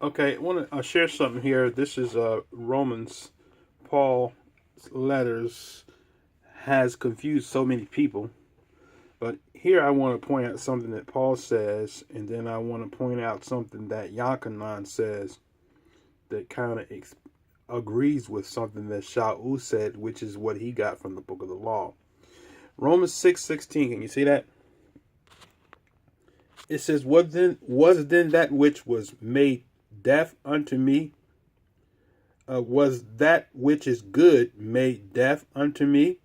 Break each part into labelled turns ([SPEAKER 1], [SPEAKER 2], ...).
[SPEAKER 1] Okay, I want to share something here. This is Romans. Paul's letters has confused so many people. But here I want to point out something that Paul says, and then I want to point out something that Yochanan says that kind of agrees with something that Shaul said, which is what he got from the book of the law. Romans 6:16. Can you see that? It says, was then that which was made deaf unto me? Was that which is good made deaf unto me?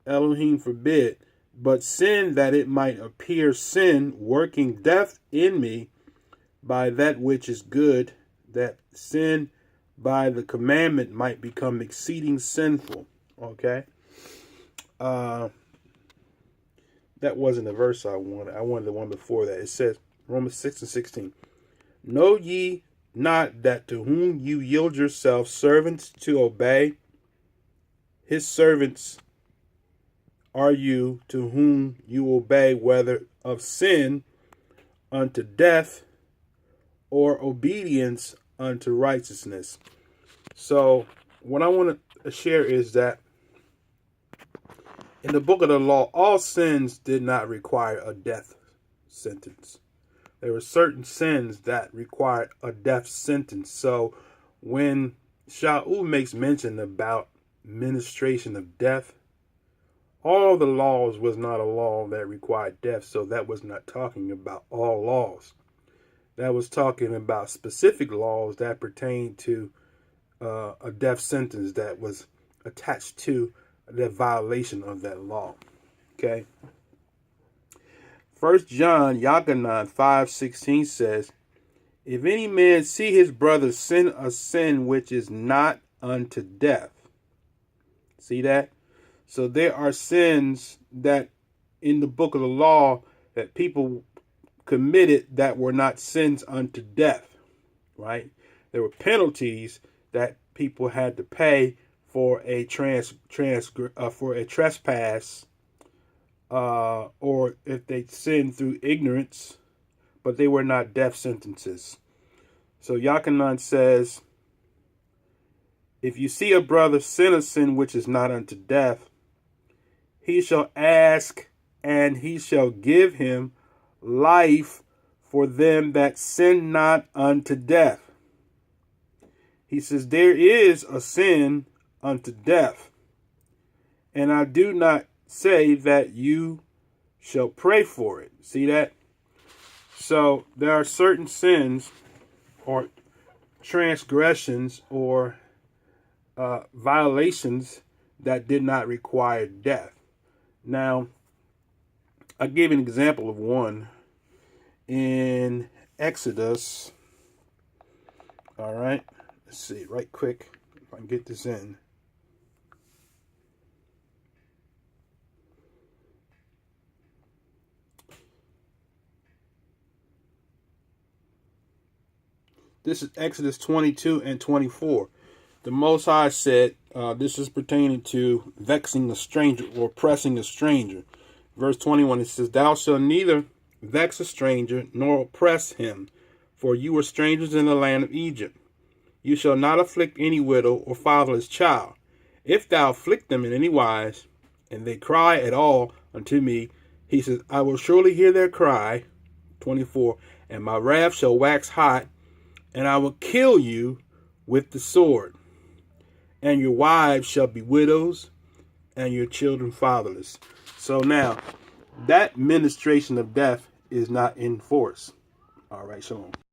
[SPEAKER 1] Elohim forbid. But sin, that it might appear sin, working death in me by that which is good, that sin by the commandment might become exceeding sinful. Okay? That wasn't the verse I wanted. I wanted the one before that. It says, Romans 6:16. Know ye not that to whom you yield yourselves servants to obey, his servants are you, to whom you obey, whether of sin unto death or obedience unto righteousness. So what I want to share is that in the book of the law, all sins did not require a death sentence. There were certain sins that required a death sentence. So when Shaul makes mention about ministration of death, all the laws was not a law that required death. So that was not talking about all laws. That was talking about specific laws that pertain to a death sentence that was attached to the violation of that law. Okay. 1 John Yochanan 5:16 says, if any man see his brother sin a sin which is not unto death. See that? So there are sins that in the book of the law that people committed that were not sins unto death, right? There were penalties that people had to pay for a trespass, or if they sinned through ignorance, but they were not death sentences. So Yochanan says, if you see a brother sin a sin which is not unto death, he shall ask, and he shall give him life for them that sin not unto death. He says, there is a sin unto death, and I do not say that you shall pray for it. See that? So there are certain sins or transgressions or violations that did not require death. Now, I gave an example of one in Exodus. All right. Let's see right quick if I can get this in. This is Exodus 22 and 24. The Most High said, this is pertaining to vexing a stranger or oppressing a stranger. Verse 21, it says, thou shalt neither vex a stranger nor oppress him, for you were strangers in the land of Egypt. You shall not afflict any widow or fatherless child. If thou afflict them in any wise, and they cry at all unto me, he says, I will surely hear their cry. 24, and my wrath shall wax hot, and I will kill you with the sword. And your wives shall be widows, and your children fatherless. So now, that ministration of death is not in force. All right, shalom.